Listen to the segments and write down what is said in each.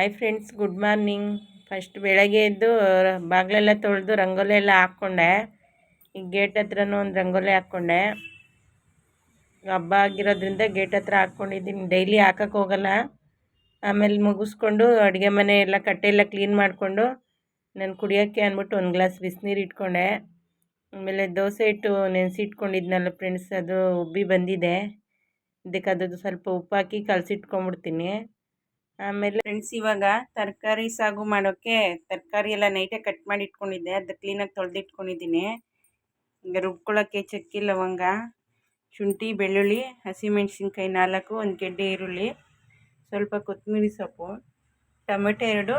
Hi friends, good morning. First ಬೆಳಗ್ಗೆ ಎದ್ದು ಬಾಗಿಲೆಲ್ಲ ತೊಳೆದು ರಂಗೋಲಿ ಎಲ್ಲ ಹಾಕ್ಕೊಂಡೆ. ಈಗ ಗೇಟ್ ಹತ್ರನೂ ಒಂದು ರಂಗೋಲಿ ಹಾಕ್ಕೊಂಡೆ. ಹಬ್ಬ ಆಗಿರೋದ್ರಿಂದ ಗೇಟ್ ಹತ್ರ ಹಾಕ್ಕೊಂಡಿದ್ದೀನಿ. ಡೈಲಿ ಹಾಕಕ್ಕೆ ಹೋಗಲ್ಲ. ಆಮೇಲೆ ಮುಗಿಸ್ಕೊಂಡು ಅಡುಗೆ ಮನೆ ಎಲ್ಲ ಕಟ್ಟೆ ಎಲ್ಲ ಕ್ಲೀನ್ ಮಾಡಿಕೊಂಡು ನಾನು ಕುಡಿಯೋಕ್ಕೆ ಅಂದ್ಬಿಟ್ಟು ಒಂದು ಗ್ಲಾಸ್ ಬಿಸಿನೀರು ಇಟ್ಕೊಂಡೆ. ಆಮೇಲೆ ದೋಸೆ ಹಿಟ್ಟು ನೆನೆಸಿಟ್ಕೊಂಡಿದ್ನಲ್ಲ ಫ್ರೆಂಡ್ಸ್, ಅದು ಉಬ್ಬಿ ಬಂದಿದೆ. ಇದಕ್ಕೆ ಅದು ಸ್ವಲ್ಪ ಉಪ್ಪು ಹಾಕಿ ಕಲಸಿಟ್ಕೊಂಡ್ಬಿಡ್ತೀನಿ. ಆಮೇಲೆ ಫ್ರೆಂಡ್ಸ್, ಇವಾಗ ತರಕಾರಿ ಸಾಗು ಮಾಡೋಕ್ಕೆ ತರಕಾರಿ ಎಲ್ಲ ನೈಟೇ ಕಟ್ ಮಾಡಿ ಇಟ್ಕೊಂಡಿದ್ದೆ. ಅದು ಕ್ಲೀನಾಗಿ ತೊಳೆದಿಟ್ಕೊಂಡಿದ್ದೀನಿ. ಈಗ ರುಬ್ಕೊಳ್ಳೋಕ್ಕೆ ಚಕ್ಕೆ, ಲವಂಗ, ಶುಂಠಿ, ಬೆಳ್ಳುಳ್ಳಿ, ಹಸಿಮೆಣ್ಸಿನ್ಕಾಯಿ 4, ಒಂದು ಗೆಡ್ಡೆ ಈರುಳ್ಳಿ, ಸ್ವಲ್ಪ ಕೊತ್ತಂಬರಿ ಸೊಪ್ಪು, ಟೊಮೆಟೊ 2,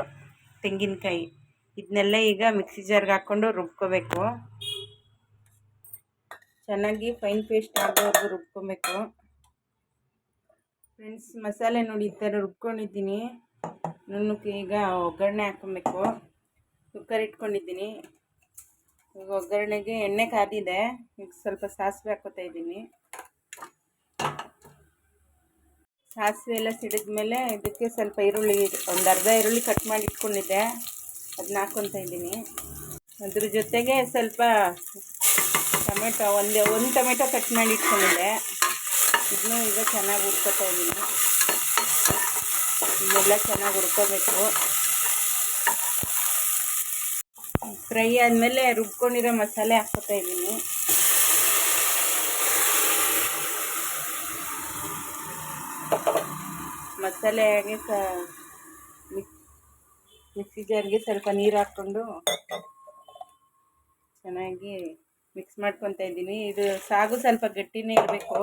ತೆಂಗಿನಕಾಯಿ, ಇದನ್ನೆಲ್ಲ ಈಗ ಮಿಕ್ಸಿ ಜಾರ್ಗೆ ಹಾಕ್ಕೊಂಡು ರುಬ್ಕೋಬೇಕು. ಚೆನ್ನಾಗಿ ಫೈನ್ ಪೇಸ್ಟ್ ಆಗೋವರೆಗೂ ರುಬ್ಕೊಬೇಕು ಫ್ರೆಂಡ್ಸ್. ಮಸಾಲೆ ನೋಡಿ ಈ ಥರ ರುಬ್ಕೊಂಡಿದ್ದೀನಿ. ನುಣ್ಣಕ್ಕೆ ಈಗ ಒಗ್ಗರಣೆ ಹಾಕ್ಕೊಬೇಕು. ಕುಕ್ಕರ್ ಇಟ್ಕೊಂಡಿದ್ದೀನಿ. ಈಗ ಒಗ್ಗರಣೆಗೆ ಎಣ್ಣೆ ಕಾದಿದೆ. ಈಗ ಸ್ವಲ್ಪ ಸಾಸಿವೆ ಹಾಕ್ಕೊತಾ ಇದ್ದೀನಿ. ಸಾಸಿವೆ ಎಲ್ಲ ಸಿಡಿದ್ಮೇಲೆ ಇದಕ್ಕೆ ಸ್ವಲ್ಪ ಈರುಳ್ಳಿ, ಒಂದು ಅರ್ಧ ಈರುಳ್ಳಿ ಕಟ್ ಮಾಡಿ ಇಟ್ಕೊಂಡಿದ್ದೆ, ಅದನ್ನ ಹಾಕ್ಕೊತಾ ಇದ್ದೀನಿ. ಅದ್ರ ಜೊತೆಗೆ ಸ್ವಲ್ಪ ಟೊಮೆಟೊ, ಒಂದು ಟೊಮೆಟೊ ಕಟ್ ಮಾಡಿ ಇಟ್ಕೊಂಡಿದ್ದೆ, ಇದನ್ನು ಈಗ ಚೆನ್ನಾಗಿ ಹುರ್ಕೊತಾ ಇದ್ದೀನಿ. ಇದೆಲ್ಲ ಚೆನ್ನಾಗಿ ಹುರ್ಕೋಬೇಕು. ಫ್ರೈ ಆದಮೇಲೆ ರುಬ್ಕೊಂಡಿರೋ ಮಸಾಲೆ ಹಾಕ್ಕೊತಾ ಇದ್ದೀನಿ. ಮಸಾಲೆಗೆ ಮಿಕ್ಸಿ ಜಾರ್ಗೆ ಸ್ವಲ್ಪ ನೀರು ಹಾಕ್ಕೊಂಡು ಚೆನ್ನಾಗಿ ಮಿಕ್ಸ್ ಮಾಡ್ಕೊತಾ ಇದ್ದೀನಿ. ಇದು ಸಾಗು ಸ್ವಲ್ಪ ಗಟ್ಟಿನೇ ಇರಬೇಕು.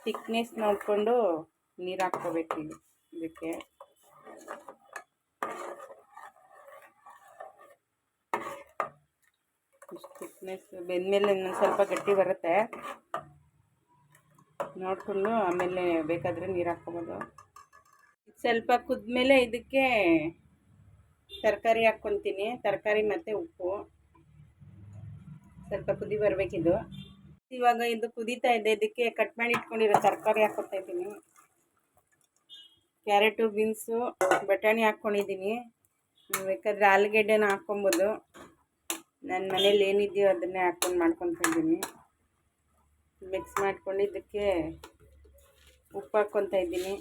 ಥಿಕ್ನೆಸ್ ನೋಡಿಕೊಂಡು ನೀರು ಹಾಕ್ಕೋಬೇಕು ಇದಕ್ಕೆ. ಇಷ್ಟು ಥಿಕ್ನೆಸ್ ಬೆಂದಮೇಲೆ ಇನ್ನೊಂದು ಸ್ವಲ್ಪ ಗಟ್ಟಿ ಬರುತ್ತೆ. ನೋಡಿಕೊಂಡು ಆಮೇಲೆ ಬೇಕಾದರೆ ನೀರು ಹಾಕ್ಕೊಬೋದು. ಸ್ವಲ್ಪ ಕುದ್ಮೇಲೆ ಇದಕ್ಕೆ ತರಕಾರಿ ಹಾಕ್ಕೊತೀನಿ. ತರಕಾರಿ ಮತ್ತು ಉಪ್ಪು ಸ್ವಲ್ಪ ಕುದಿ ಬರಬೇಕಿದು. ಇವಾಗ ಇದು ಕುದೀತಾ ಇದೆ. ಇದಕ್ಕೆ ಕಟ್ ಮಾಡಿ ಇಟ್ಕೊಂಡಿರೋ ತರಕಾರಿ ಹಾಕ್ಕೊತಾ ಇದ್ದೀನಿ. ಕ್ಯಾರೆಟು, ಬೀನ್ಸು, ಬಟಾಣಿ ಹಾಕ್ಕೊಂಡಿದ್ದೀನಿ. ಬೇಕಾದರೆ ಆಲೂಗೆಡ್ಡೆನ ಹಾಕ್ಕೊಬೋದು. ನನ್ನ ಮನೇಲಿ ಏನಿದೆಯೋ ಅದನ್ನೇ ಹಾಕ್ಕೊಂಡು ಮಾಡ್ಕೊತಾ ಇದ್ದೀನಿ. ಮಿಕ್ಸ್ ಮಾಡ್ಕೊಂಡು ಇದಕ್ಕೆ ಉಪ್ಪು ಹಾಕ್ಕೊತಾ ಇದ್ದೀನಿ.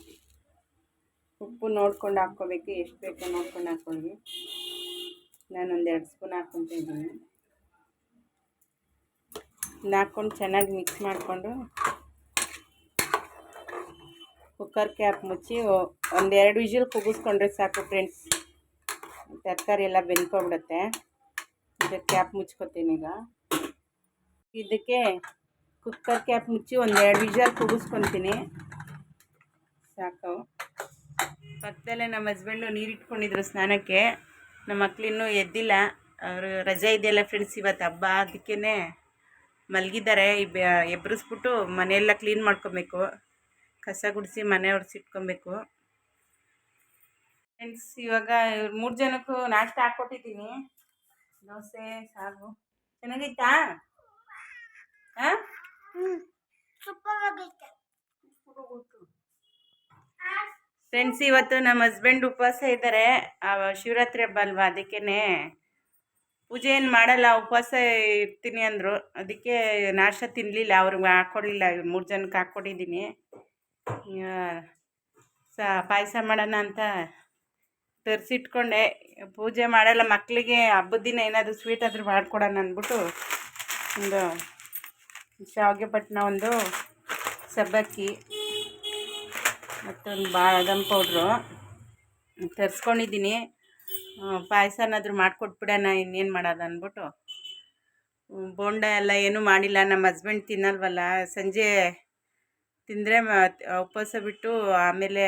ಉಪ್ಪು ನೋಡ್ಕೊಂಡು ಹಾಕ್ಕೋಬೇಕು, ಎಷ್ಟು ಬೇಕೋ ನೋಡ್ಕೊಂಡು ಹಾಕ್ಕೊಳ್ಳಿ. ನಾನೊಂದು 2 ಸ್ಪೂನ್ ಹಾಕ್ಕೊತಾ ಇದ್ದೀನಿ. ಹಾಕ್ಕೊಂಡು ಚೆನ್ನಾಗಿ ಮಿಕ್ಸ್ ಮಾಡಿಕೊಂಡು ಕುಕ್ಕರ್ ಕ್ಯಾಪ್ ಮುಚ್ಚಿ 1-2 ವಿಷಲ್ ಕೂಗಿಸ್ಕೊಂಡ್ರೆ ಸಾಕು ಫ್ರೆಂಡ್ಸ್. ತರಕಾರಿ ಎಲ್ಲ ಬೆಂದ್ಕೊಬಿಡುತ್ತೆ. ಇದಕ್ಕೆ ಕ್ಯಾಪ್ ಮುಚ್ಕೋತೀನಿ. ಈಗ ಇದಕ್ಕೆ ಕುಕ್ಕರ್ ಕ್ಯಾಪ್ ಮುಚ್ಚಿ 1-2 ವಿಷಲ್ ಕೂಗಿಸ್ಕೊತೀನಿ ಸಾಕು. ಪಕ್ಕದಲ್ಲೇ ನಮ್ಮ ಹಸ್ಬೆಂಡು ನೀರು ಇಟ್ಕೊಂಡಿದ್ರು ಸ್ನಾನಕ್ಕೆ. ನಮ್ಮ ಮಕ್ಕಳಿನ್ನೂ ಎದ್ದಿಲ್ಲ. ಅವರು ರಜೆ ಇದೆಯಲ್ಲ ಫ್ರೆಂಡ್ಸ್, ಇವತ್ತು ಹಬ್ಬ, ಅದಕ್ಕೇ ಮಲಗಿದ್ದಾರೆ. ಎಬ್ಬರಿಸ್ಬಿಟ್ಟು ಮನೆಯೆಲ್ಲ ಕ್ಲೀನ್ ಮಾಡ್ಕೊಬೇಕು. ಕಸ ಗುಡಿಸಿ ಮನೆ ಒರೆಸಿಟ್ಕೊಬೇಕು ಫ್ರೆಂಡ್ಸ್. ಇವಾಗ 3 ಜನಕ್ಕೂ ನಾಷ್ಟ ಹಾಕ್ಕೊಟ್ಟಿದ್ದೀನಿ. ದೋಸೆ ಸಾಗು ಚೆನ್ನಾಗೈತಾ? ಹಾಂ, ಫ್ರೆಂಡ್ಸ್, ಇವತ್ತು ನಮ್ಮ ಹಸ್ಬೆಂಡ್ ಉಪವಾಸ ಇದ್ದಾರೆ. ಶಿವರಾತ್ರಿ ಹಬ್ಬ ಅಲ್ವಾ, ಅದಕ್ಕೇ ಪೂಜೆ ಏನು ಮಾಡಲ್ಲ, ಉಪವಾಸ ಇರ್ತೀನಿ ಅಂದರು. ಅದಕ್ಕೆ ನಾಷ್ಟ ತಿನ್ನಲಿಲ್ಲ, ಅವ್ರಿಗೆ ಹಾಕ್ಕೊಡ್ಲಿಲ್ಲ. 3 ಜನಕ್ಕೆ ಹಾಕ್ಕೊಟ್ಟಿದ್ದೀನಿ. ಪಾಯಸ ಮಾಡೋಣ ಅಂತ ತರಿಸಿಟ್ಕೊಂಡೆ. ಪೂಜೆ ಮಾಡಲ್ಲ, ಮಕ್ಕಳಿಗೆ ಹಬ್ಬದ ದಿನ ಏನಾದರೂ ಸ್ವೀಟ್ ಆದರೂ ಮಾಡಿಕೊಡೋಣ ಅಂದ್ಬಿಟ್ಟು ಒಂದು ಶಾವಿಗೆ ಪಟ್ನ, ಒಂದು ಸಬ್ಬಕ್ಕಿ, ಮತ್ತೊಂದು ಬಾದಾಮ್ ಪೌಡ್ರು ತರಿಸ್ಕೊಂಡಿದ್ದೀನಿ. ಪಾಯಸನಾದರೂ ಮಾಡಿಕೊಟ್ಬಿಡೋಣ, ಇನ್ನೇನು ಮಾಡೋದು ಅಂದ್ಬಿಟ್ಟು. ಬೋಂಡ ಎಲ್ಲ ಏನೂ ಮಾಡಿಲ್ಲ. ನಮ್ಮ ಹಸ್ಬೆಂಡ್ ತಿನ್ನಲ್ವಲ್ಲ, ಸಂಜೆ ತಿಂದರೆ ಉಪವಾಸ ಬಿಟ್ಟು ಆಮೇಲೆ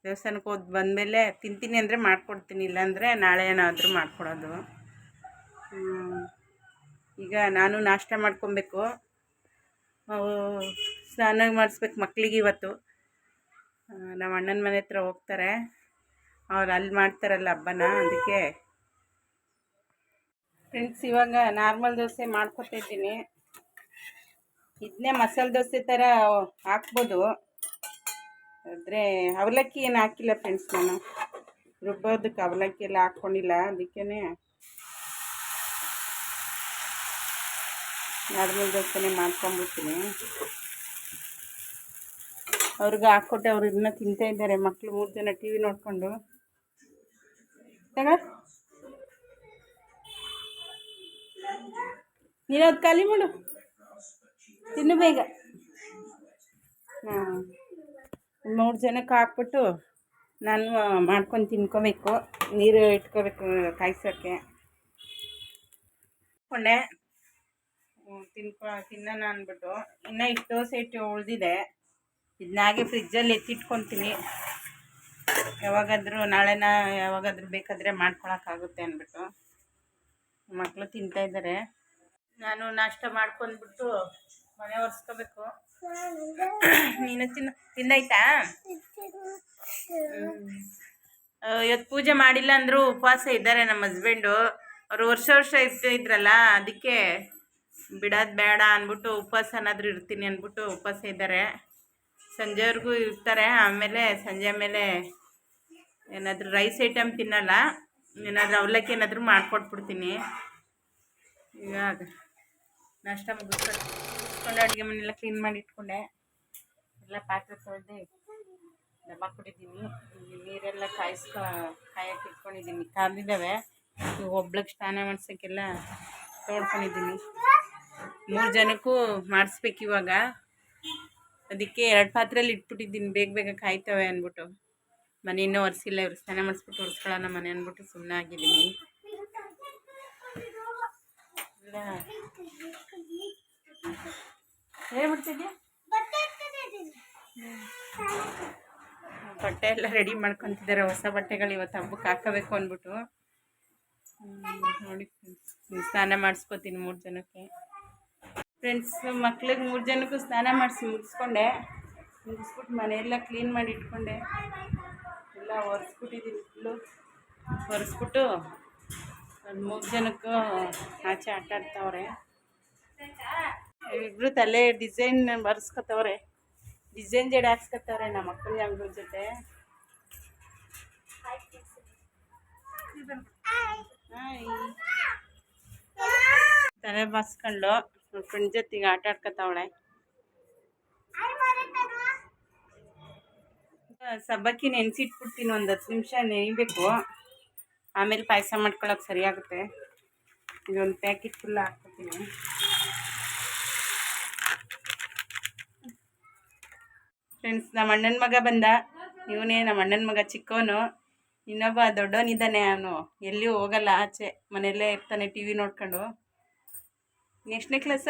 ದೇವಸ್ಥಾನಕ್ಕೆ ಹೋಗಿ ಬಂದಮೇಲೆ ತಿಂತೀನಿ ಅಂದರೆ ಮಾಡಿಕೊಡ್ತೀನಿ, ಇಲ್ಲಾಂದರೆ ನಾಳೆ ಏನಾದರೂ ಮಾಡಿಕೊಡೋದು. ಈಗ ನಾನು ನಾಷ್ಟ ಮಾಡ್ಕೊಬೇಕು. ಸ್ನಾನ ಮಾಡಿಸ್ಬೇಕು ಮಕ್ಕಳಿಗೆ. ಇವತ್ತು ನಮ್ಮ ಅಣ್ಣನ ಮನೆ ಹತ್ರ ಹೋಗ್ತಾರೆ, ಅವ್ರು ಅಲ್ಲಿ ಮಾಡ್ತಾರಲ್ಲ ಹಬ್ಬನ, ಅದಕ್ಕೆ. ಫ್ರೆಂಡ್ಸ್, ಇವಾಗ ನಾರ್ಮಲ್ ದೋಸೆ ಮಾಡ್ಕೊತಾ ಇದ್ದೀನಿ. ಇದನ್ನೇ ಮಸಾಲೆ ದೋಸೆ ಥರ ಹಾಕ್ಬೋದು, ಆದರೆ ಅವಲಕ್ಕಿ ಏನು ಹಾಕಿಲ್ಲ ಫ್ರೆಂಡ್ಸ್ ನಾನು. ರುಬ್ಬೋದಕ್ಕೆ ಅವಲಕ್ಕಿ ಎಲ್ಲ ಹಾಕ್ಕೊಂಡಿಲ್ಲ, ಅದಕ್ಕೇ ನಾರ್ಮಲ್ ದೋಸೆನೇ ಮಾಡ್ಕೊಂಬಿಡ್ತೀನಿ. ಅವ್ರಿಗೆ ಹಾಕ್ಕೊಟ್ಟೆ, ಅವ್ರು ಇನ್ನೂ ತಿಂತಾ ಇದ್ದಾರೆ ಮಕ್ಕಳು 3 ಜನ ಟಿ ವಿ ನೋಡಿಕೊಂಡು. ನೀನು ಅದು ಖಾಲಿ ಮಾಡು, ತಿನ್ನು ಬೇಗ. 3 ಜನಕ್ಕೆ ಹಾಕ್ಬಿಟ್ಟು ನಾನು ಮಾಡ್ಕೊಂಡು ತಿನ್ಕೋಬೇಕು. ನೀರು ಇಟ್ಕೋಬೇಕು ಕಾಯಿಸೋಕ್ಕೆ. ಕೊಂಡೆ ತಿನ್ನೋಣ ಅಂದ್ಬಿಟ್ಟು ಇನ್ನೂ ಇಷ್ಟು ದೋಸೆ ಇಟ್ಟು ಉಳಿದಿದೆ. ಇದನ್ನಾಗೆ ಫ್ರಿಜ್ಜಲ್ಲಿ ಎತ್ತಿಟ್ಕೊತೀನಿ. ಯಾವಾಗಾದರೂ ನಾಳೆನ ಯಾವಾಗಾದರೂ ಬೇಕಾದರೆ ಮಾಡ್ಕೊಳಕ್ಕಾಗುತ್ತೆ ಅಂದ್ಬಿಟ್ಟು. ಮಕ್ಕಳು ತಿಂತಾಯಿದ್ದಾರೆ. ನಾನು ನಾಷ್ಟ ಮಾಡ್ಕೊಂಡ್ಬಿಟ್ಟು ಮನೆ ಒರೆಸ್ಕೋಬೇಕು. ನೀನು ತಿಂದಾಯ್ತಾ? ಇವತ್ತು ಪೂಜೆ ಮಾಡಿಲ್ಲ ಅಂದರೂ ಉಪವಾಸ ಇದ್ದಾರೆ ನಮ್ಮ ಹಸ್ಬೆಂಡು. ಅವರು ವರ್ಷ ಇದ್ರಲ್ಲ, ಅದಕ್ಕೆ ಬಿಡೋದು ಬೇಡ ಅಂದ್ಬಿಟ್ಟು ಉಪವಾಸ ಏನಾದರೂ ಇರ್ತೀನಿ ಅಂದ್ಬಿಟ್ಟು ಉಪವಾಸ ಇದ್ದಾರೆ. ಸಂಜೆವರೆಗೂ ಇರ್ತಾರೆ. ಆಮೇಲೆ ಸಂಜೆ ಮೇಲೆ ಏನಾದರೂ ರೈಸ್ ಐಟಮ್ ತಿನ್ನಲ್ಲ, ಏನಾದರೂ ಅವಲಕ್ಕಿ ಏನಾದರೂ ಮಾಡಿಕೊಟ್ಬಿಡ್ತೀನಿ. ಇವಾಗ ನಾಷ್ಟ ಮುಗಿಸ್ಕೊಂಡು ಅಡುಗೆ ಮನೆಯೆಲ್ಲ ಕ್ಲೀನ್ ಮಾಡಿ ಇಟ್ಕೊಂಡೆ. ಎಲ್ಲ ಪಾತ್ರೆ ತೊಳೆದು ದಬ್ಬ ಕೊಟ್ಟಿದ್ದೀನಿ. ನೀರೆಲ್ಲ ಕಾಯಕ್ಕೆ ಇಟ್ಕೊಂಡಿದ್ದೀನಿ. ಕಾದಿದ್ದಾವೆ. ಈಗ ಒಬ್ಳಿಗೆ ಸ್ನಾನ ಮಾಡ್ಸೋಕ್ಕೆಲ್ಲ ತೊಳ್ಕೊಂಡಿದ್ದೀನಿ. 3 ಜನಕ್ಕೂ ಮಾಡಿಸ್ಬೇಕು ಇವಾಗ. ಅದಕ್ಕೆ 2 ಪಾತ್ರೆಯಲ್ಲಿ ಇಟ್ಬಿಟ್ಟಿದ್ದೀನಿ, ಬೇಗ ಬೇಗ ಕಾಯ್ತವೆ ಅಂದ್ಬಿಟ್ಟು. ಮನೆ ಇನ್ನೂ ಒರೆಸಿಲ್ಲ. ಇವ್ರು ಸ್ನಾನ ಮಾಡಿಸ್ಬಿಟ್ಟು ಒರೆಸ್ಕೊಳ್ಳೋಣ ಮನೆ ಅಂದ್ಬಿಟ್ಟು ಸುಮ್ಮನೆ ಆಗಿದ್ದೀನಿ. ಇಲ್ಲ ಹೇಳ್ಬಿಡ್ತಿದ್ಯಾ? ಬಟ್ಟೆ ಎಲ್ಲ ರೆಡಿ ಮಾಡ್ಕೊತಿದ್ದಾರೆ. ಹೊಸ ಬಟ್ಟೆಗಳು ಇವತ್ತು ಹಬ್ಬಕ್ಕೆ ಹಾಕೋಬೇಕು ಅಂದ್ಬಿಟ್ಟು. ನೋಡಿ ಸ್ನಾನ ಮಾಡಿಸ್ಕೊತೀನಿ 3 ಜನಕ್ಕೆ. ಫ್ರೆಂಡ್ಸ್, ಮಕ್ಳಿಗೆ 3 ಜನಕ್ಕೂ ಸ್ನಾನ ಮುಗಿಸ್ಕೊಂಡೆ. ಮುಗಿಸ್ಬಿಟ್ಟು ಮನೆಯೆಲ್ಲ ಕ್ಲೀನ್ ಮಾಡಿ ಇಟ್ಕೊಂಡೆ. ಎಲ್ಲ ಒರೆಸ್ಬಿಟ್ಟಿದ್ದೀನಿ ಫುಲ್ಲು. ಒರೆಸ್ಬಿಟ್ಟು 3 ಜನಕ್ಕೂ ಆಚೆ ಆಟ ಆಡ್ತಾವ್ರೆ. ಇಬ್ಬರು ತಲೆ ಡಿಸೈನ್ ಬರ್ಸ್ಕೊತವ್ರೆ, ಡಿಸೈನ್ ಜಡೆ ಹಾಕ್ಸ್ಕೊತವ್ರೆ ನಮ್ಮ ಅಕ್ಕನ ಅಂಗಳ ಜೊತೆ. ತಲೆ ಬಾಸ್ಕೊಂಡು ಫ್ರೆಂಡ್ ಜೊತೆಗೆ ಆಟ ಆಡ್ಕೊತಾವಳೆ. ಸಬ್ಬಕ್ಕಿ ನೆನೆಸಿಟ್ಬಿಡ್ತೀನಿ, ಒಂದು 10 ನಿಮಿಷ ನೆನಿಬೇಕು. ಆಮೇಲೆ ಪಾಯಸ ಮಾಡ್ಕೊಳಕ್ಕೆ ಸರಿಯಾಗುತ್ತೆ. ಇದೊಂದು ಪ್ಯಾಕೆಟ್ ಫುಲ್ ಹಾಕ್ಕೊತೀನಿ. ಫ್ರೆಂಡ್ಸ್, ನಮ್ಮ ಅಣ್ಣನ ಮಗ ಬಂದ. ಇವನೇ ನಮ್ಮ ಅಣ್ಣನ ಮಗ, ಚಿಕ್ಕವನು. ಇನ್ನೊಬ್ಬ ದೊಡ್ಡವನಿದ್ದಾನೆ. ಅವನು ಎಲ್ಲಿಯೂ ಹೋಗಲ್ಲ, ಆಚೆ ಮನೆಯಲ್ಲೇ ಇರ್ತಾನೆ ಟಿ ವಿ ನೋಡ್ಕೊಂಡು. ಎಷ್ಟನೇ ಕ್ಲಾಸ?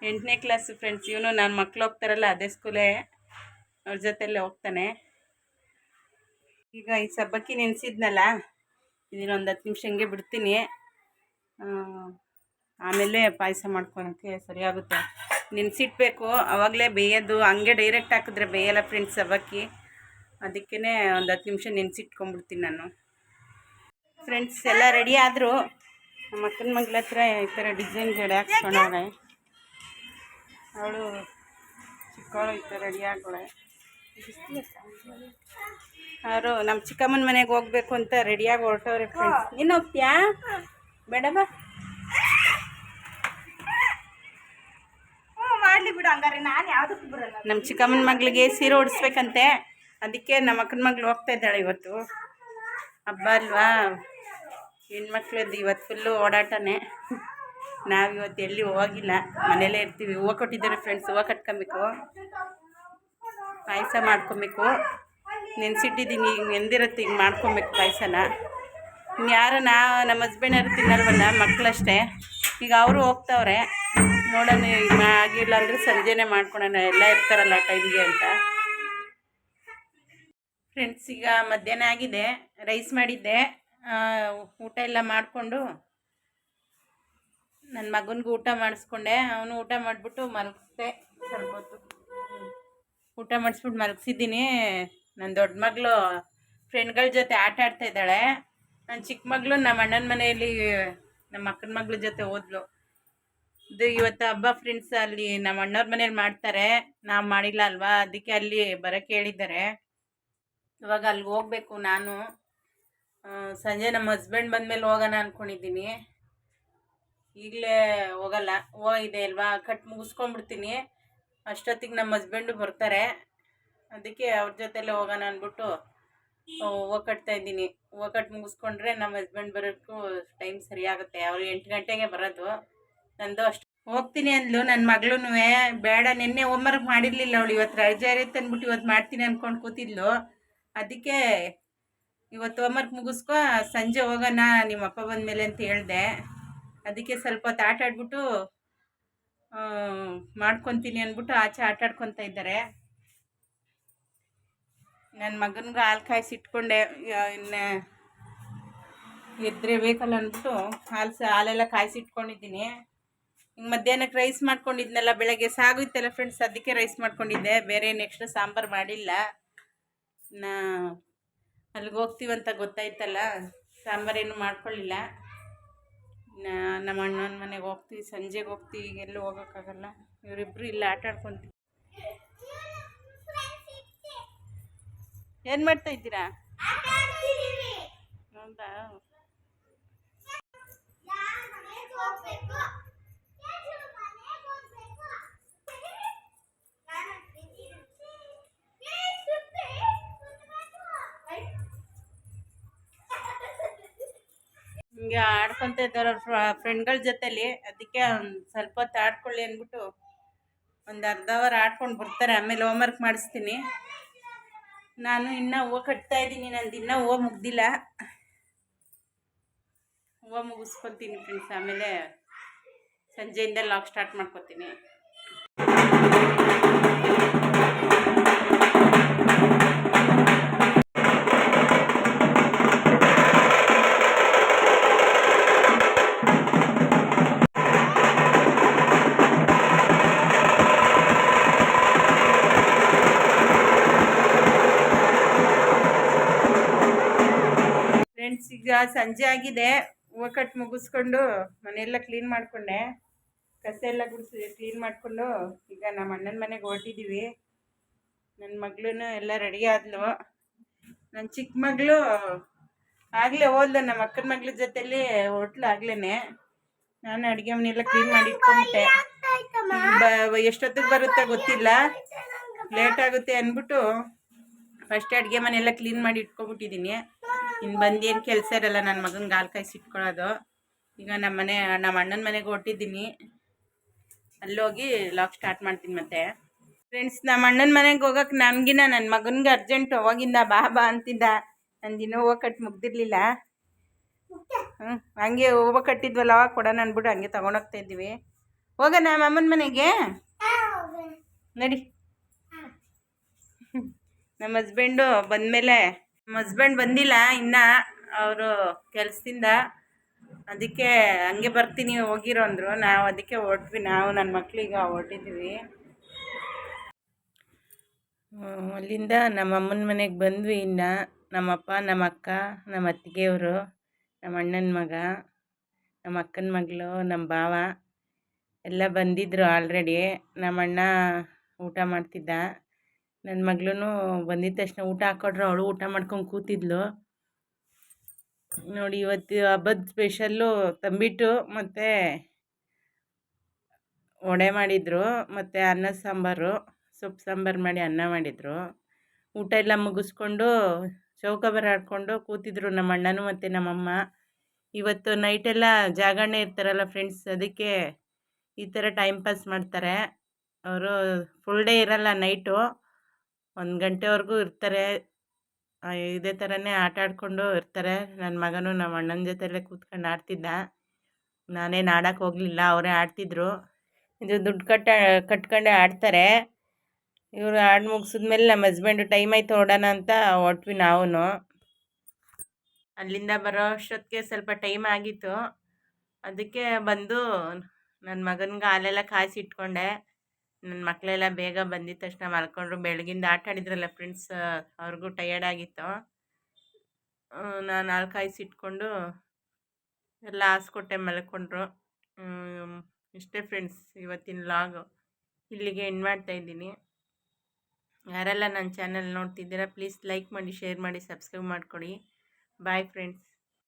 8ನೇ ಕ್ಲಾಸು ಫ್ರೆಂಡ್ಸ್. ಇವನು ನನ್ನ ಮಕ್ಳು ಹೋಗ್ತಾರಲ್ಲ ಅದೇ ಸ್ಕೂಲೇ, ಅವ್ರ ಜೊತೆಯಲ್ಲೇ ಹೋಗ್ತಾನೆ. ಈಗ ಈ ಸಬ್ಬಕ್ಕಿ ನೆನೆಸಿದ್ನಲ್ಲ, ಇದನ್ನೊಂದು 10 ನಿಮಿಷ ಹಂಗೆ ಬಿಡ್ತೀನಿ. ಆಮೇಲೆ ಪಾಯಸ ಮಾಡ್ಕೊಳಕ್ಕೆ ಸರಿಯಾಗುತ್ತೆ. ನೆನೆಸಿಟ್ಬೇಕು, ಆವಾಗಲೇ ಬೇಯೋದು. ಹಂಗೆ ಡೈರೆಕ್ಟ್ ಹಾಕಿದ್ರೆ ಬೇಯಲ್ಲ ಫ್ರೆಂಡ್ಸ್ ಸಬ್ಬಕ್ಕಿ. ಅದಕ್ಕೇ ಒಂದು 10 ನಿಮಿಷ ನೆನೆಸಿಟ್ಕೊಂಡ್ಬಿಡ್ತೀನಿ ನಾನು. ಫ್ರೆಂಡ್ಸ್, ಎಲ್ಲ ರೆಡಿ ಆದರು. ನಮ್ಮ ಅಕ್ಕನ ಮಗಳ ಹತ್ರ ಈ ಥರ ಡಿಸೈನ್ ಜಡೆ ಹಾಕ್ಸ್ಕೊಂಡವಳೆ. ಅವಳು ಚಿಕ್ಕವಳು ಈ ಥರ ರೆಡಿ ಆಗೋಳೆ. ಅವರು ನಮ್ಮ ಚಿಕ್ಕಮ್ಮನ ಮನೆಗೆ ಹೋಗ್ಬೇಕು ಅಂತ ರೆಡಿಯಾಗಿ ಹೊರಟವ್ರೆ ಫ್ರೆಂಡ್ಸ್. ನೀನು ಹೋಗ್ತೀಯಾ? ಬೇಡ ಬಾ, ಮಾಡಲಿ ಬಿಡು. ಹಂಗಾರೆ ನಾನು ಯಾವುದಕ್ಕೂ ಬರಲ್ಲ. ನಮ್ಮ ಚಿಕ್ಕಮ್ಮನ ಮಗಳಿಗೆ ಸೀರೆ ಉಡಿಸ್ಬೇಕಂತೆ, ಅದಕ್ಕೆ ನಮ್ಮ ಅಕ್ಕನ ಮಗಳು ಹೋಗ್ತಾ ಇದ್ದಾಳೆ. ಇವತ್ತು ಹಬ್ಬ ಅಲ್ವಾ, ಹೆಣ್ಮಕ್ಳದ್ದು ಇವತ್ತು ಫುಲ್ಲು ಓಡಾಟನೇ. ನಾವಿವತ್ತು ಎಲ್ಲಿ ಹೋಗಿಲ್ಲ, ಮನೇಲೇ ಇರ್ತೀವಿ. ಹೂವು ಕೊಟ್ಟಿದ್ದಾರೆ ಫ್ರೆಂಡ್ಸ್, ಹೂವು ಕಟ್ಕೊಬೇಕು, ಪಾಯಸ ಮಾಡ್ಕೊಬೇಕು. ನೆನೆಸಿಟ್ಟಿದ್ದೀನಿ, ಈಗ ನೆಂದಿರುತ್ತೆ, ಈಗ ಮಾಡ್ಕೊಬೇಕು ಪಾಯಸನ. ಇನ್ಯಾರು ನಮ್ಮ ಹಸ್ಬೆಂಡ್ ಯಾರು ತಿನ್ನಲ್ವಲ್ಲ, ಮಕ್ಕಳಷ್ಟೇ. ಈಗ ಅವರು ಹೋಗ್ತಾವ್ರೆ. ನೋಡೋಣ, ಈಗ ಆಗಿಲ್ಲ ಅಂದರೆ ಸಂಜೆನೇ ಮಾಡ್ಕೊಳೋಣ, ಎಲ್ಲ ಇರ್ತಾರಲ್ಲ ಟೈಮ್ಗೆ ಅಂತ. ಫ್ರೆಂಡ್ಸ್, ಈಗ ಮಧ್ಯಾಹ್ನ ಆಗಿದೆ. ರೈಸ್ ಮಾಡಿದ್ದೆ. ಊಟ ಎಲ್ಲ ಮಾಡಿಕೊಂಡು ನನ್ನ ಮಗನಿಗೂ ಊಟ ಮಾಡಿಸ್ಕೊಂಡೆ. ಅವನು ಊಟ ಮಾಡಿಬಿಟ್ಟು ಮಲಗಿಸ್ದೆ. ಸ್ವಲ್ಪ ಹೊತ್ತು ಊಟ ಮಾಡಿಸ್ಬಿಟ್ಟು ಮಲಗಿಸಿದ್ದೀನಿ. ನನ್ನ ದೊಡ್ಡ ಮಗಳು ಫ್ರೆಂಡ್ಗಳ ಜೊತೆ ಆಟ ಆಡ್ತಾಯಿದ್ದಾಳೆ. ನನ್ನ ಚಿಕ್ಕ ಮಗಳು ನಮ್ಮ ಅಣ್ಣನ ಮನೆಯಲ್ಲಿ ನಮ್ಮ ಅಕ್ಕನ ಮಗಳ ಜೊತೆ ಹೋದ್ಲು. ಇದು ಇವತ್ತು ಹಬ್ಬ ಫ್ರೆಂಡ್ಸ್. ಅಲ್ಲಿ ನಮ್ಮ ಅಣ್ಣವ್ರ ಮನೇಲಿ ಮಾಡ್ತಾರೆ, ನಾವು ಮಾಡಿಲ್ಲ ಅಲ್ವಾ, ಅದಕ್ಕೆ ಅಲ್ಲಿ ಬರೋಕ್ಕೆ ಹೇಳಿದ್ದಾರೆ. ಇವಾಗ ಅಲ್ಲಿಗೆ ಹೋಗ್ಬೇಕು ನಾನು. ಸಂಜೆ ನಮ್ಮ ಹಸ್ಬೆಂಡ್ ಬಂದಮೇಲೆ ಹೋಗೋಣ ಅಂದ್ಕೊಂಡಿದ್ದೀನಿ. ಈಗಲೇ ಹೋಗಲ್ಲ, ಇದೆ ಅಲ್ವಾ, ಕಟ್ ಮುಗಿಸ್ಕೊಂಡ್ಬಿಡ್ತೀನಿ. ಅಷ್ಟೊತ್ತಿಗೆ ನಮ್ಮ ಹಸ್ಬೆಂಡು ಬರ್ತಾರೆ. ಅದಕ್ಕೆ ಅವ್ರ ಜೊತೆಲೇ ಹೋಗೋಣ ಅಂದ್ಬಿಟ್ಟು ಹೂವು ಕಟ್ತಾ ಇದ್ದೀನಿ. ಹೂವು ಕಟ್ ಮುಗಿಸ್ಕೊಂಡ್ರೆ ನಮ್ಮ ಹಸ್ಬೆಂಡ್ ಬರೋಕ್ಕೂ ಟೈಮ್ ಸರಿಯಾಗುತ್ತೆ. ಅವರು 8 ಗಂಟೆಗೆ ಬರೋದು. ನಂದು ಅಷ್ಟು ಹೋಗ್ತೀನಿ ಅಂದ್ಲು ನನ್ನ ಮಗಳೂ. ಬೇಡ, ನಿನ್ನೆ ಹೋಮ್ವರ್ಕ್ ಮಾಡಿರಲಿಲ್ಲ ಅವಳು. ಇವತ್ತು ರಜೆ ಇರುತ್ತೆ ಅಂದ್ಬಿಟ್ಟು ಇವತ್ತು ಮಾಡ್ತೀನಿ ಅಂದ್ಕೊಂಡು ಕೂತಿದ್ಲು. ಅದಕ್ಕೆ ಇವತ್ತು ಹೋಮ್ವರ್ಕ್ ಮುಗಿಸ್ಕೊ, ಸಂಜೆ ಹೋಗೋಣ ನಿಮ್ಮ ಅಪ್ಪ ಬಂದಮೇಲೆ ಅಂತ ಹೇಳಿದೆ. ಅದಕ್ಕೆ ಸ್ವಲ್ಪ ಹೊತ್ತು ಆಟ ಆಡ್ಬಿಟ್ಟು ಮಾಡ್ಕೊತೀನಿ ಅಂದ್ಬಿಟ್ಟು ಆಚೆ ಆಟ ಆಡ್ಕೊತಾ ಇದ್ದಾರೆ. ನನ್ನ ಮಗನಿಗೆ ಹಾಲು ಕಾಯಿಸಿ ಇಟ್ಕೊಂಡೆ. ಇನ್ನು ಎದ್ರೆ ಬೇಕಲ್ಲ ಅಂದ್ಬಿಟ್ಟು ಹಾಲೆಲ್ಲ ಕಾಯಿಸಿ ಇಟ್ಕೊಂಡಿದ್ದೀನಿ. ಹಿಂಗೆ ಮಧ್ಯಾಹ್ನಕ್ಕೆ ರೈಸ್ ಮಾಡ್ಕೊಂಡಿದ್ನಲ್ಲ, ಬೆಳಗ್ಗೆ ಸಾಗುತ್ತಲ್ಲ ಫ್ರೆಂಡ್ಸ್, ಅದಕ್ಕೆ ರೈಸ್ ಮಾಡ್ಕೊಂಡಿದ್ದೆ. ಬೇರೆ ನೆಕ್ಸ್ಟ್ ಸಾಂಬಾರು ಮಾಡಿಲ್ಲ. ಅಲ್ಲಿಗೆ ಹೋಗ್ತೀವಂತ ಗೊತ್ತಾಯ್ತಲ್ಲ, ಸಾಂಬಾರೇನು ಮಾಡ್ಕೊಳ್ಳಿಲ್ಲ. ನಮ್ಮ ಅಣ್ಣನ ಮನೆಗೆ ಹೋಗ್ತೀವಿ, ಸಂಜೆಗೆ ಹೋಗ್ತೀವಿ. ಈಗ ಎಲ್ಲೂ ಹೋಗೋಕ್ಕಾಗಲ್ಲ. ಇವರಿಬ್ಬರು ಇಲ್ಲ ಆಟ ಆಡ್ಕೊತೀವಿ. ಏನು ಮಾಡ್ತಾ ಇದ್ದೀರಾ? ಹೌದಾ? ಹಿಂಗೆ ಆಡ್ಕೊತ ಇದ್ದಾರೆ ಫ್ರೆಂಡ್ಗಳ ಜೊತೆಲಿ. ಅದಕ್ಕೆ ಒಂದು ಸ್ವಲ್ಪ ಹೊತ್ತು ಆಡ್ಕೊಳ್ಳಿ ಅಂದ್ಬಿಟ್ಟು ಒಂದು ಅರ್ಧ ಅವರ್ ಆಡ್ಕೊಂಡು ಬರ್ತಾರೆ. ಆಮೇಲೆ ಹೋಮ್ವರ್ಕ್ ಮಾಡಿಸ್ತೀನಿ. ನಾನು ಇನ್ನೂ ಹೂವು ಕಟ್ತಾ ಇದ್ದೀನಿ. ನಂದು ಇನ್ನೂ ಹೂವು ಮುಗ್ದಿಲ್ಲ. ಹೂವು ಮುಗಿಸ್ಕೊತೀನಿ ಫ್ರೆಂಡ್ಸ್. ಆಮೇಲೆ ಸಂಜೆಯಿಂದ ಲಾಗ್ ಸ್ಟಾರ್ಟ್ ಮಾಡ್ಕೊತೀನಿ. ಫ್ರೆಂಡ್ಸ್, ಈಗ ಸಂಜೆ ಆಗಿದೆ. ಹೂವು ಕಟ್ ಮುಗಿಸ್ಕೊಂಡು ಮನೆಯೆಲ್ಲ ಕ್ಲೀನ್ ಮಾಡಿಕೊಂಡೆ. ಕಸ ಎಲ್ಲ ಗುಡಿಸಿ ಕ್ಲೀನ್ ಮಾಡಿಕೊಂಡು ಈಗ ನಮ್ಮ ಅಣ್ಣನ ಮನೆಗೆ ಹೊರಟಿದ್ದೀವಿ. ನನ್ನ ಮಗಳೂ ಎಲ್ಲ ರೆಡಿ ಆದ್ಲು. ನನ್ನ ಚಿಕ್ಕ ಮಗಳು ಆಗಲೇ ಹೋದ್ಲು. ನಮ್ಮ ಅಕ್ಕನ ಮಗಳ ಜೊತೆಲಿ ಹೊರಟ್ಲು ಆಗ್ಲೇ. ನಾನು ಅಡುಗೆ ಮನೆಯೆಲ್ಲ ಕ್ಲೀನ್ ಮಾಡಿ ಇಟ್ಕೊಂಬಿಟ್ಟೆ. ಎಷ್ಟೊತ್ತಿಗೆ ಬರುತ್ತೆ ಗೊತ್ತಿಲ್ಲ, ಲೇಟ್ ಆಗುತ್ತೆ ಅಂದ್ಬಿಟ್ಟು ಫಸ್ಟ್ ಅಡುಗೆ ಮನೆಯೆಲ್ಲ ಕ್ಲೀನ್ ಮಾಡಿ ಇಟ್ಕೊಬಿಟ್ಟಿದ್ದೀನಿ. ಇನ್ನು ಬಂದೇನು ಕೆಲಸ ಇರಲ್ಲ, ನನ್ನ ಮಗನಿಗೆ ಹಾಲು ಕಾಯಿಸಿ ಇಟ್ಕೊಳ್ಳೋದು. ಈಗ ನಮ್ಮ ಅಣ್ಣನ ಮನೆಗೆ ಹೊರಟಿದ್ದೀನಿ. ಅಲ್ಲೋಗಿ ಲಾಗ್ ಸ್ಟಾರ್ಟ್ ಮಾಡ್ತೀನಿ ಮತ್ತೆ. ಫ್ರೆಂಡ್ಸ್, ನಮ್ಮ ಅಣ್ಣನ ಮನೆಗೆ ಹೋಗೋಕೆ ನನಗಿನ್ನ ನನ್ನ ಮಗನಿಗೆ ಅರ್ಜೆಂಟ್. ಅವಾಗಿಂದ ಬಾ ಬಾ ಅಂತಿದ್ದ. ನಂದಿನ್ನೂ ಹೂವು ಕಟ್ಟು ಮುಗ್ದಿರಲಿಲ್ಲ. ಹಂಗೆ ಹೂವು ಕಟ್ಟಿದ್ವಲ್ಲ, ಅವಾಗ ಕೊಡೋಣ ಅಂದ್ಬಿಟ್ಟು ಹಂಗೆ ತೊಗೊಂಡೋಗ್ತಾ ಇದ್ದೀವಿ. ಹೋಗೋಣ ಅಮ್ಮನ ಮನೆಗೆ, ನಡಿ. ನಮ್ಮ ಹಸ್ಬೆಂಡು ಬಂದಮೇಲೆ, ನಮ್ಮ ಹಸ್ಬೆಂಡ್ ಬಂದಿಲ್ಲ ಇನ್ನು, ಅವರು ಕೆಲಸದಿಂದ. ಅದಕ್ಕೆ ಹಂಗೆ ಬರ್ತೀನಿ ಹೋಗಿರೋ ಅಂದರು. ನಾವು ಅದಕ್ಕೆ ಹೊರಟ್ವಿ. ನಾವು ನನ್ನ ಮಕ್ಕಳಿಗೆ ಹೊರಟಿದ್ದೀವಿ. ಅಲ್ಲಿಂದ ನಮ್ಮ ಅಮ್ಮನ ಮನೆಗೆ ಬಂದ್ವಿ. ಇನ್ನು ನಮ್ಮಪ್ಪ, ನಮ್ಮ ಅಕ್ಕ, ನಮ್ಮ ಅತ್ತಿಗೆಯವರು, ನಮ್ಮ ಅಣ್ಣನ ಮಗ, ನಮ್ಮ ಅಕ್ಕನ ಮಗಳು, ನಮ್ಮ ಭಾವ ಎಲ್ಲ ಬಂದಿದ್ದರು ಆಲ್ರೆಡಿ. ನಮ್ಮ ಅಣ್ಣ ಊಟ ಮಾಡ್ತಿದ್ದ. ನನ್ನ ಮಗಳೂ ಬಂದಿದ್ದ ತಕ್ಷಣ ಊಟ ಹಾಕ್ಕೊಟ್ರು. ಅವಳು ಊಟ ಮಾಡ್ಕೊಂಡು ಕೂತಿದ್ಲು. ನೋಡಿ, ಇವತ್ತು ಹಬ್ಬದ ಸ್ಪೆಷಲ್ಲು ತಂಬಿಟ್ಟು ಮತ್ತು ವಡೆ ಮಾಡಿದರು, ಮತ್ತು ಅನ್ನ ಸಾಂಬಾರು, ಸೊಪ್ಪು ಸಾಂಬಾರು ಮಾಡಿ ಅನ್ನ ಮಾಡಿದರು. ಊಟ ಎಲ್ಲ ಮುಗಿಸ್ಕೊಂಡು ಚೌಕಾಬಾರ ಆಡ್ಕೊಂಡು ಕೂತಿದ್ರು ನಮ್ಮ ಅಣ್ಣನೂ ಮತ್ತು ನಮ್ಮಮ್ಮ. ಇವತ್ತು ನೈಟೆಲ್ಲ ಜಾಗರಣೆ ಇರ್ತಾರಲ್ಲ ಫ್ರೆಂಡ್ಸ್, ಅದಕ್ಕೆ ಈ ಥರ ಟೈಮ್ ಪಾಸ್ ಮಾಡ್ತಾರೆ. ಅವರು ಫುಲ್ ಡೇ ಇರಲ್ಲ, ನೈಟು 1 ಗಂಟೆವರೆಗೂ ಇರ್ತಾರೆ. ಇದೇ ಥರನೇ ಆಟ ಆಡ್ಕೊಂಡು ಇರ್ತಾರೆ. ನನ್ನ ಮಗನೂ ನಮ್ಮ ಅಣ್ಣನ ಜೊತೆಲೇ ಕೂತ್ಕೊಂಡು ಆಡ್ತಿದ್ದ. ನಾನೇನು ಆಡೋಕ್ಕೆ ಹೋಗಲಿಲ್ಲ, ಅವರೇ ಆಡ್ತಿದ್ರು. ಇದು ದುಡ್ಡು ಕಟ್ಕೊಂಡೆ ಆಡ್ತಾರೆ. ಇವರು ಆಡಿ ಮುಗಿಸಿದ್ಮೇಲೆ ನಮ್ಮ ಹಸ್ಬೆಂಡು ಟೈಮ್ ಆಯ್ತು ಹೊರಡೋಣ ಅಂತ ಹೊರಟ್ವಿ ನಾವು. ಅಲ್ಲಿಂದ ಬರೋ ಅಷ್ಟೊತ್ತಿಗೆ ಸ್ವಲ್ಪ ಟೈಮ್ ಆಗಿತ್ತು. ಅದಕ್ಕೆ ಬಂದು ನನ್ನ ಮಗನಿಗೆ ಹಾಲೆಲ್ಲ ಕಾಯಿಸಿ ಇಟ್ಕೊಂಡೆ. ನನ್ನ ಮಕ್ಕಳೆಲ್ಲ ಬೇಗ ಬಂದಿದ್ದ ತಕ್ಷಣ ಮಲ್ಕೊಂಡ್ರು. ಬೆಳಗಿಂದ ಆಟ ಆಡಿದ್ರಲ್ಲ ಫ್ರೆಂಡ್ಸ್, ಅವ್ರಿಗೂ ಟಯರ್ಡ್ ಆಗಿತ್ತು. ನಾನು ಹಾಲು ಕಾಯಿಸಿ ಇಟ್ಕೊಂಡು ಎಲ್ಲ ಹಾಸ್ಕೊಟ್ಟೆ, ಮಲ್ಕೊಂಡ್ರು. ಇಷ್ಟೇ ಫ್ರೆಂಡ್ಸ್ ಇವತ್ತಿನ ಲಾಗು. ಇಲ್ಲಿಗೆ ಎಂಡ್ ಮಾಡ್ತಾಯಿದ್ದೀನಿ. ಯಾರೆಲ್ಲ ನನ್ನ ಚಾನಲ್ ನೋಡ್ತಿದ್ದೀರಾ ಪ್ಲೀಸ್ ಲೈಕ್ ಮಾಡಿ, ಶೇರ್ ಮಾಡಿ, ಸಬ್ಸ್ಕ್ರೈಬ್ ಮಾಡಿಕೊಡಿ. Bye friends.